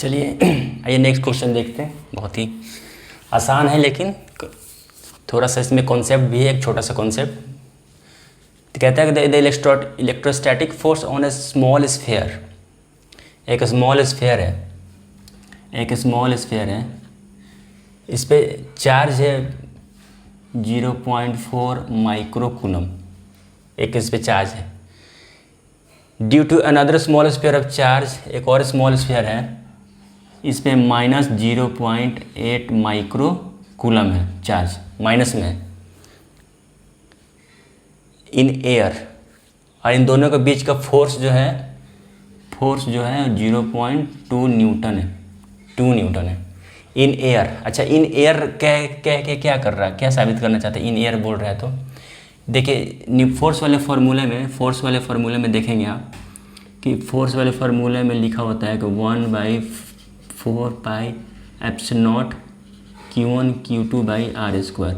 चलिए आइए next question देखते हैं। बहुत ही आसान है लेकिन थोड़ा सा इसमें कॉन्सेप्ट भी है, एक छोटा सा कॉन्सेप्ट। तो कहता है कि the electrostatic force on A small sphere, एक स्मॉल स्फीयर है, इस पे चार्ज है 0.4 माइक्रो कूलम, एक इस पे चार्ज है। Due to another small sphere of charge, एक और स्मॉल स्फीयर है, इस पे -0.8 माइक्रो कूलम है चार्ज, माइनस में है इन एयर, और इन दोनों के बीच का फोर्स जो है 0.2 न्यूटन है, 2 न्यूटन है इन एयर। अच्छा, इन एयर कह के क्या कर रहा है, क्या साबित करना चाहता है, इन एयर बोल रहा है। तो देखिए फोर्स वाले फार्मूले में देखेंगे आप कि फोर्स वाले फार्मूले में लिखा होता है कि 1/4 pi epsilon Q1 Q2 by r²।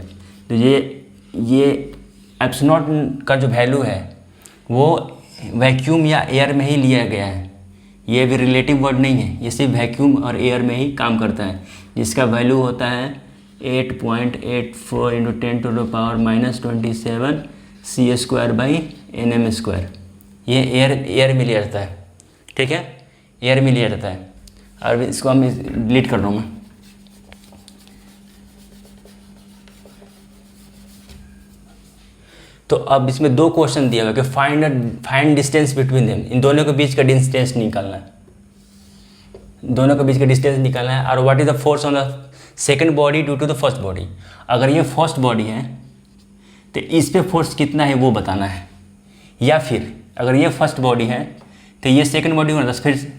तो ये एप्सिलॉन का जो वैल्यू है वो वैक्यूम या एयर में ही लिया गया है, ये भी रिलेटिव वर्ड नहीं है, ये सिर्फ वैक्यूम और एयर में ही काम करता है, जिसका वैल्यू होता है 8.84 × 10⁻⁻27 c²/nm²। ये एयर में लिया जाता है, ठीक है, एयर में लिया जाता है। और इसको हम डिलीट कर रहा हूँ मैं। तो अब इसमें दो क्वेश्चन दिया हुआ है कि फाइंड डिस्टेंस बिटवीन देम, इन दोनों के बीच का डिस्टेंस निकालना है, और what is the force on the second body due to the first body. अगर ये फर्स्ट बॉडी है तो इस पे फोर्स कितना है वो बताना है, या फिर अगर ये फर्स्ट बॉडी है तो ये सेकंड बॉडी होना, फिर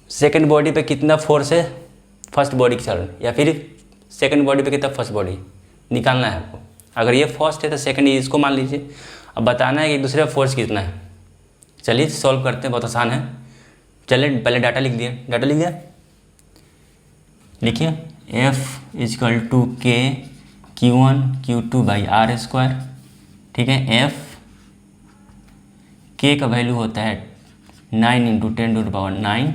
सेकंड बॉडी पे कितना फोर्स है फर्स्ट बॉडी के कारण, या फिर सेकंड बॉडी पे कितना फर्स्ट बॉडी निकालना है आपको। अगर ये फर्स्ट है तो सेकंड इसको मान लीजिए, अब बताना है कि एक दूसरे का फोर्स कितना है। चलिए सॉल्व करते हैं, बहुत आसान है। चलिए पहले डाटा लिख दिया, लिखिए F = K Q1 Q2 by r², ठीक है। F K का वैल्यू होता है 9 × 10⁻⁹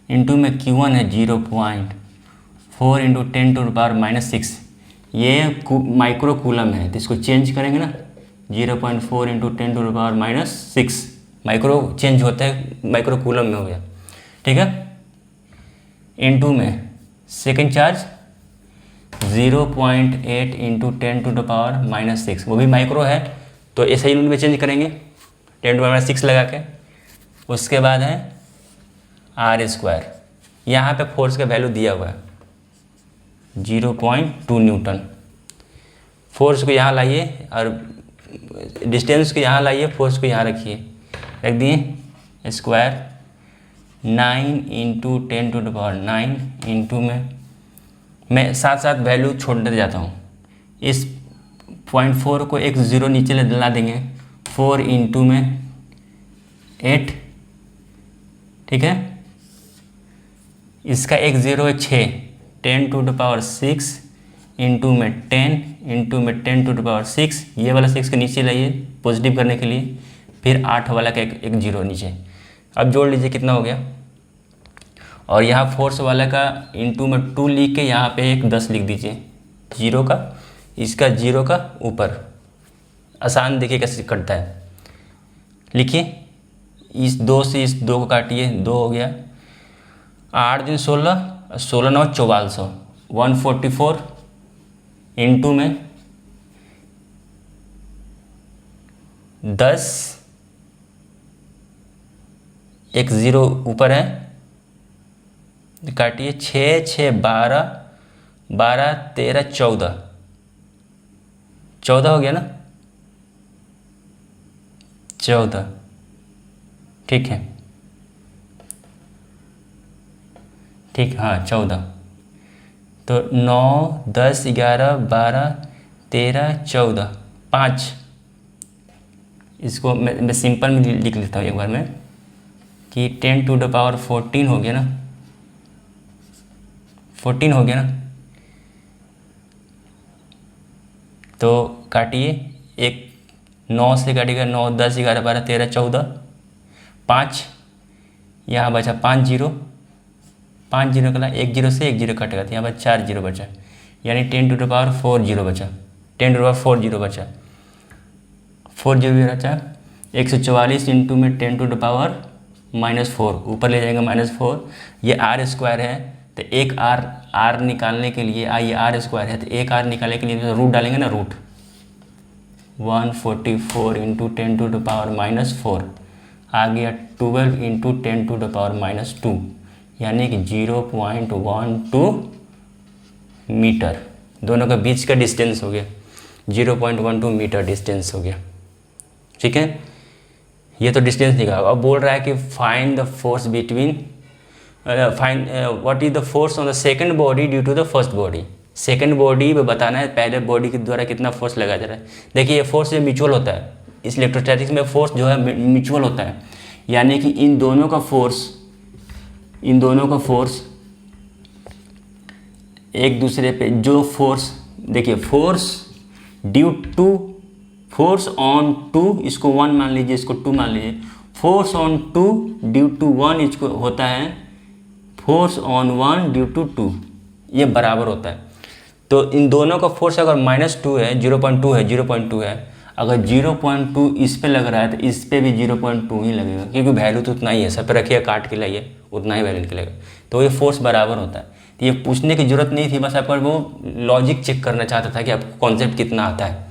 इंटू में Q1 है 0.4 × 10⁻⁻6, ये माइक्रो कूलम है, तो इसको चेंज करेंगे ना, 0.4 × 10⁻⁻6 माइक्रो चेंज होता है, माइक्रो कूलम में हो गया, ठीक है। इंटू में सेकेंड चार्ज 0.8 × 10⁻⁻6, वो भी माइक्रो है, तो ऐसे ही यूनिट में चेंज करेंगे 10⁻⁻6 लगा के। उसके बाद है r², यहाँ पे फोर्स का वैल्यू दिया हुआ है 0.2 न्यूटन। फोर्स को यहाँ लाइए और डिस्टेंस को यहाँ लाइए, फोर्स को यहाँ रखिए, रख दिए स्क्वायर 9 × 10⁻⁹ इंटू में मैं साथ साथ वैल्यू छोड़ते जाता हूँ, इस 0.4 को एक 0 नीचे ला देंगे, 4 इंटू में 8, ठीक है। इसका एक 0 है 6, 10⁻⁶ इंटू में 10 इंटू में 10⁻⁶, ये वाला 6 के नीचे लाइए पॉजिटिव करने के लिए, फिर 8 वाला का एक 0 नीचे। अब जोड़ लीजिए कितना हो गया, और यहाँ फोर्स वाला का इंटू में 2 लिख के यहाँ पे एक 10 लिख दीजिए, 0 का, इसका 0 का ऊपर। आसान देखिए कैसे कटता है, लिखिए इस 2 से इस 2 को काटिए, 2 हो गया, 8 दिन 16, 16 9 4400, 144 इंटू में 10, एक 0 ऊपर है, काटिए, 6 6 12, 12 13 14, 14 हो गया ना, 14, ठीक है, ठीक, हाँ 14। तो 9 10 11 12 13 14, 5। इसको मैं सिंपल में लिख लेता हूँ एक बार में कि 10⁻⁴ हो गया ना, 14 हो गया ना। तो काटिए, एक 9 से काटिएगा, 9 10 11 12 13 14, 5, यहाँ बचा 5 जीरो, 5 जीरो का एक जीरो से एक जीरो कटेगा तो यहाँ पर 4 जीरो बचा, यानी 10⁴ जीरो बचा, 10⁴ जीरो बचा, 4 जीरो भी बचा। 144 इंटू में 10⁻⁻4, ऊपर ले जाएंगे -4, ये r² है तो एक r निकालने के लिए ये r² है तो एक r निकालने के लिए रूट डालेंगे ना, रूट 144 इंटू 10⁻⁻4 आ गया 12 इंटू 10⁻⁻2, यानी कि 0.12 मीटर। दोनों के बीच का डिस्टेंस हो गया 0.12 मीटर डिस्टेंस हो गया। ठीक है, ये तो डिस्टेंस निकाला। अब बोल रहा है कि find the force between, find what is the force on the second body due to the first body. Second body में बताना है पहले बॉडी के द्वारा कितना फोर्स लगाया जा रहा है। देखिए ये फोर्स जो म्यूचुअल होता है, इस इलेक्ट्रोस्टैटिक्स में फोर्स जो है म्यूचुअल होता है, यानी कि इन दोनों का फोर्स एक दूसरे पे जो फोर्स, देखिए force due to, force on 2 इसको 1 मान लीजिए, इसको 2 मान लीजिए, फोर्स ऑन 2 ड्यू टू 1 इसको होता है फोर्स ऑन 1 ड्यू टू 2, ये बराबर होता है। तो इन दोनों का फोर्स अगर -2 है, 0.2 है, अगर 0.2 इस पे लग रहा है तो इस पे भी 0.2 ही लगेगा, क्योंकि वैल्यू तो उतना ही है, सब पे रखिए काट के लाइए उतना ही वैल्यू निकलेगा, तो ये फोर्स बराबर होता है। तो ये पूछने की जरूरत नहीं थी, बस आप वो लॉजिक चेक करना चाहता था कि आपको कॉन्सेप्ट कितना आता है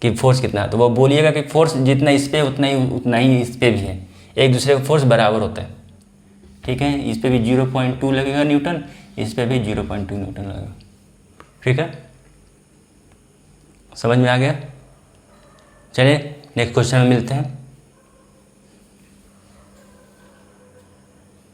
कि फोर्स कितना है, तो वो बोलिएगा कि फोर्स जितना इस पे उतना ही इस पे भी है, एक दूसरे का फोर्स बराबर होता है। ठीक है, इस पे भी 0.2 लगेगा न्यूटन, इस पे भी 0.2 न्यूटन लगेगा। ठीक है, समझ में आ गया। चलिए नेक्स्ट क्वेश्चन में मिलते हैं।